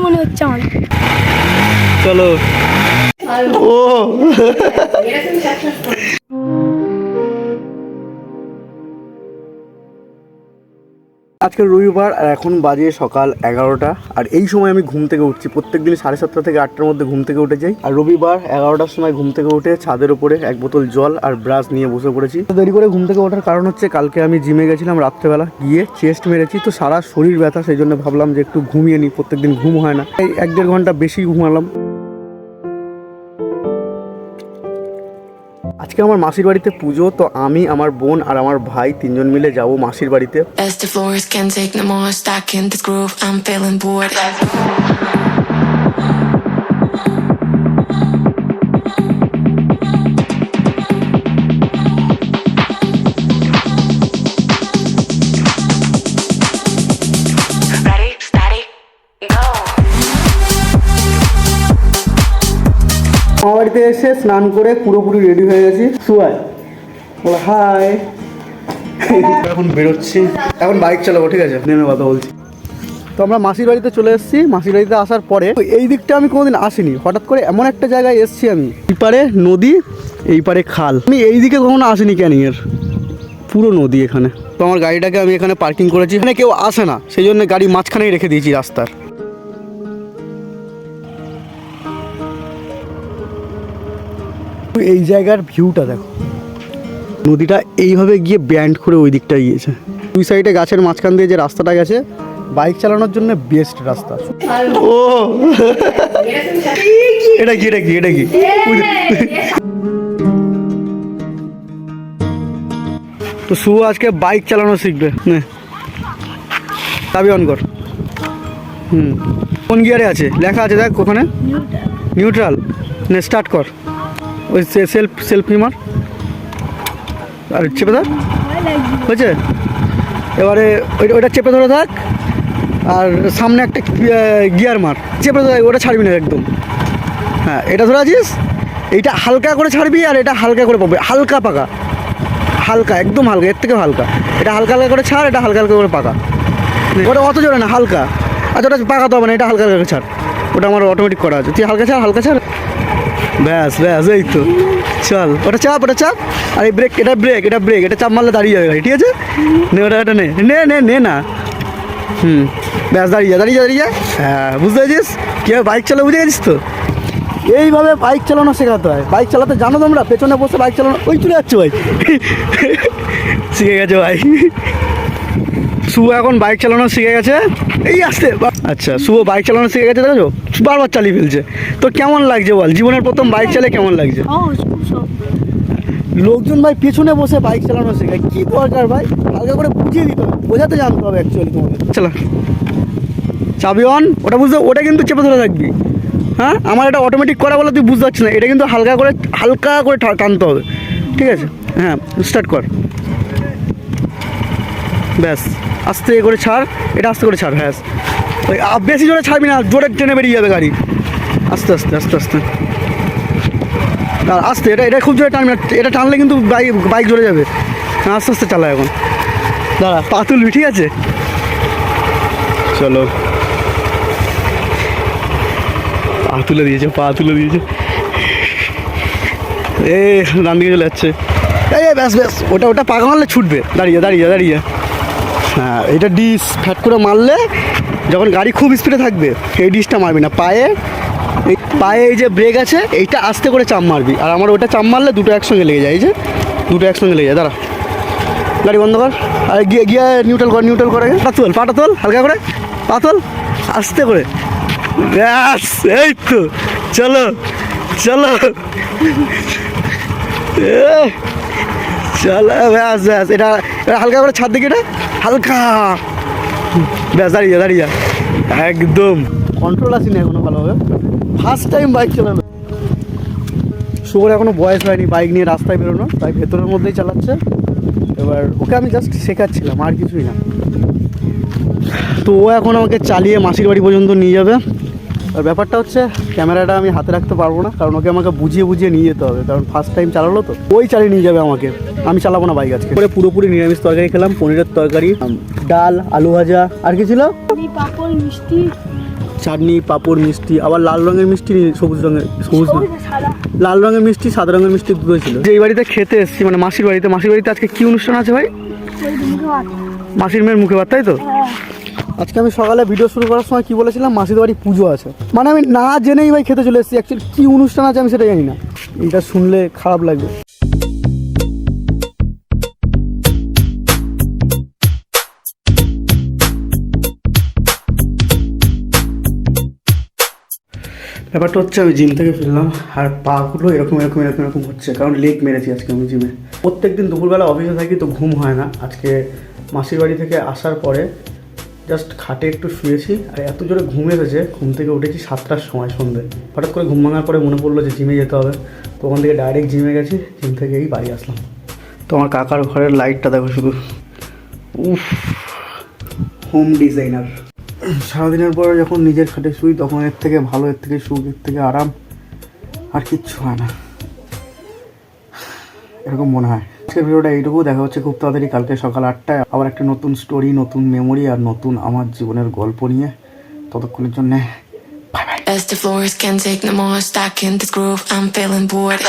মনে হচ্ছে আমার। চলো। ও আজকে রবিবার আর এখন বাজে সকাল 11টা। আর এই সময় আমি ঘুম থেকে উঠছি। প্রত্যেকদিন 7:30 থেকে 8টার মধ্যে ঘুম থেকে উঠে যাই। আর রবিবার 11টার সময় ঘুম থেকে উঠে ছাদের উপরে এক বোতল জল আর ব্রাশ নিয়ে বসে পড়েছি। দেরি করে ঘুম থেকে ওঠার কারণ হচ্ছে কালকে আমি জিমে গেছিলাম রাত্রেবেলা, গিয়ে চেস্ট মেরেছি, তো সারা শরীর ব্যথা। সেই জন্য ভাবলাম যে একটু ঘুমিয়ে নিই, প্রত্যেকদিন ঘুম হয় না, এই 1-1.5 ঘন্টা বেশি ঘুমালাম। আজকে আমার মাসির বাড়িতে পুজো, তো আমি, আমার বোন আর আমার ভাই 3জন মিলে যাবো মাসির বাড়িতে। As the floors can take no more, stuck in this groove, I'm feeling bored. Ready, steady, go. আমার বাড়িতে এসে স্নান করে পুরোপুরি রেডি হয়ে গেছি। সুয়াই বলো হাই। এখন বেরোচ্ছি, এখন বাইক চালাবো, ঠিক আছে? নেমে কথা বলছি। তো আমরা মাসির বাড়িতে চলে এসেছি। মাসির বাড়িতে আসার পরে এই দিকটা আমি কোনোদিন আসিনি, হঠাৎ করে এমন একটা জায়গায় এসেছি আমি। এই পারে নদী, এই পারে খাল। আমি এই দিকে কখনো আসিনি, ক্যানিংয়ের পুরো নদী এখানে। তো আমার গাড়িটাকে আমি এখানে পার্কিং করেছি, এখানে কেউ আসে না, সেই জন্য গাড়ি মাঝখানেই রেখে দিয়েছি রাস্তার। এই জায়গার ভিউটা দেখো, নদীটা এইভাবে গিয়ে ব্যান্ড করে ওই দিকটা গিয়েছে। দুই সাইডে গাছের মাঝখান দিয়ে যে রাস্তাটা গেছে, বাইক চালানোর জন্য বেস্ট রাস্তা। ও এটা কি, এটা কি, এটা কি? তো শুভ আজকে বাইক চালানো শিখবে। চাবি অন কর। কোন গিয়ারে আছে লেখা আছে দেখ ওখানে, নিউট্রাল। নে স্টার্ট কর, ওই সেলফ মার আর চেপে থাক, হয়েছে? এবারে ওইটা চেপে ধরে থাক, আর সামনে একটা গিয়ার মার, চেপে ধরে, ওটা ছাড়বি না একদম। হ্যাঁ, এটা ধরে আছিস, এইটা হালকা করে ছাড়বি, আর এটা হালকা করে পাবে, হালকা পাকা, হালকা, একদম হালকা, এর থেকে হালকা। এটা হালকা হালকা করে ছাড়, এটা হালকা হালকা করে পাকা। ওটা অত জোরে না, হালকা। আচ্ছা, ওটা পাকাতে হবে না, এটা হালকা হালকা ছাড়, ওটা আমার অটোমেটিক করা আছে। তুই হালকা ছাড়, হালকা ছাড়, ব্যাস ব্যাস, এই তো। চল, ওটা চাপ, ওটা চাপ। আর এই ব্রেক, এটা ব্রেক, এটা ব্রেক, এটা চাপ মারলে দাঁড়িয়ে যাবে গাড়ি, ঠিক আছে? নে ওটা, এটা নে নে নে নে না। ব্যাস, দাঁড়িয়ে যা, দাঁড়িয়ে যা, দাঁড়িয়ে যা। হ্যাঁ, বুঝতে পেরেছিস কীভাবে বাইক চালা, বুঝে গেছিস তো? এইভাবে বাইক চালানো শেখাতে হয়। বাইক চালাতে জানো তোমরা? পেছনে বসে বাইক চালানো, ওই চলে যাচ্ছে ভাই। শিখে গেছে ভাই। শুভ এখন বাইক চালানো শিখে গেছে, এই আসতে। আচ্ছা, শুভ বাইক চালানো শিখে গেছে, দেখো বারবার চালিয়ে ফেলছে। তো কেমন লাগছে বল, জীবনের প্রথম বাইক চালিয়ে কেমন লাগছে? লোকজন ভাই পেছনে বসে বাইক চালানো শেখায়, কি দরকার ভাই? হালকা করে বুঝিয়ে দিতে হবে, বোঝাতে জানতে হবে অ্যাকচুয়ালি তোমাকে। চলো, চাবি অন, ওটা বুঝতে, ওটা কিন্তু চেপে ধরে থাকবি। হ্যাঁ, আমার এটা অটোমেটিক করা বলে তুই বুঝতে পারছিস না, এটা কিন্তু হালকা করে টানতে হবে, ঠিক আছে? হ্যাঁ, স্টার্ট কর, ব্যাস। আস্তে করে ছাড়, এটা আস্তে করে ছাড়, হ্যাঁ। ওই বেশি জোরে ছাড়বি না, জোরে টেনে বেরিয়ে যাবে গাড়ি। আস্তে আস্তে আস্তে আস্তে আস্তে, এটা খুব জোরে টানবি না, এটা টানলে কিন্তু বাইক জোরে যাবে। আস্তে আস্তে চালা এখন, দাঁড়া, পা তুলবি, ঠিক আছে? চলো, পা তুলে দিয়েছে, পা তুলে দিয়েছে। ডান দিকে চলে যাচ্ছে। এই ব্যাস ব্যাস, ওটা পাকা মারলে ছুটবে, দাঁড়িয়ে দাঁড়িয়ে দাঁড়িয়ে। হ্যাঁ, এটা ডিস ফ্যাট করে মারলে, যখন গাড়ি খুব স্পিডে থাকবে, এই ডিসটা মারবি না, পায়ে এই যে ব্রেক আছে, এইটা আস্তে করে চাপ মারবি। আর আমার ওটা চাপ মারলে দুটো একসঙ্গে লেগে যায়, এই যে দুটো একসঙ্গে লেগে যায়। দাঁড়া, গাড়ি বন্ধ কর, আর গিয়ে নিউট্রাল করে পাটা তোল, হালকা করে পা তোল, আস্তে করে, ব্যাস। এই তো, চলো চলো চলো, ব্যাস ব্যাস। এটা হালকা করে ছাদ দিকে, এটা হালকা, ব্যাস, দাঁড়িয়ে দাঁড়িয়ে একদম কন্ট্রোল আসি না এখনো ভালোভাবে, ফার্স্ট টাইম বাইক চালানো। শুভর এখনো বয়স হয়নি বাইক নিয়ে রাস্তায় বেরোনো, তাই ভেতরের মধ্যেই চালাচ্ছে। এবার ওকে আমি জাস্ট শেখাচ্ছিলাম, আর কিছুই না। তো ও এখন আমাকে চালিয়ে মাসির বাড়ি পর্যন্ত নিয়ে যাবে। আর ব্যাপারটা হচ্ছে, ক্যামেরাটা আমি হাতে রাখতে পারবো না, কারণ ওকে আমাকে বুঝিয়ে নিয়ে যেতে হবে, কারণ ফার্স্ট টাইম চালালো তো। ওই চালিয়ে নিয়ে যাবে আমাকে, আমি চালাবো না বাইক আজকে। পুরোপুরি নিরামিষ তরকারি খেলাম, পনিরের তরকারি, ডাল, আলু ভাজা, আর কি ছিল? পাঁপড়, মিষ্টি। চাটনি পাঁপড় মিষ্টি, আবার লাল রঙের মিষ্টি, সবুজ রঙের, সবুজ না, লাল রঙের মিষ্টি, সাদা রঙের মিষ্টি দুটোই ছিল। যে এই বাড়িতে খেতে এসেছি মানে মাসির বাড়িতে আজকে কি অনুষ্ঠান আছে ভাই? মাসির মেয়ের মুখে ভাত, তাই তো? আজকে আমি সকালে ভিডিও শুরু করার সময় কি বলেছিলাম, মাসির বাড়ি পুজো আছে, মানে আমি না জেনেই ভাই খেতে চলে এসেছি। অ্যাকচুয়ালি কী অনুষ্ঠান আছে আমি সেটা জানি না, এটা শুনলে খারাপ লাগবে। ব্যাপারটা হচ্ছে আমি জিম থেকে ফিরলাম আর পাগুলো এরকম এরকম এরকম এরকম হচ্ছে, কারণ লেগ মেরেছি আজকে আমি জিমে। প্রত্যেকদিন দুপুরবেলা অফিসে থাকি তো ঘুম হয় না। আজকে মাসির বাড়ি থেকে আসার পরে জাস্ট খাটে একটু শুয়েছি আর এত জোরে ঘুম এসেছে, ঘুম থেকে উঠেছি 7টার সময় সন্ধ্যে। হঠাৎ করে ঘুম ভাঙার পরে মনে পড়লো যে জিমে যেতে হবে, তো ওখান থেকে ডাইরেক্ট জিমে গেছি, জিম থেকে এই বাড়ি আসলাম। তো আমার কাকার ঘরের লাইটটা দেখো শুধু, উফ, হোম ডিজাইনার। সারাদিনের পরে যখন নিজের খাটে শুই তখন এর থেকে ভালো, এর থেকে সুখ, এর থেকে আরাম আর কিচ্ছু হয় না, এরকম মনে হয়। আজকের ভিডিওটা এইটুকু, দেখা হচ্ছে খুব তাড়াতাড়ি কালকে সকাল 8টায় আবার একটা নতুন স্টোরি, নতুন মেমোরি আর নতুন আমার জীবনের গল্প নিয়ে। ততক্ষণের জন্যে bye bye. As the floors can't take no more, stuck in this groove, I'm feeling bored.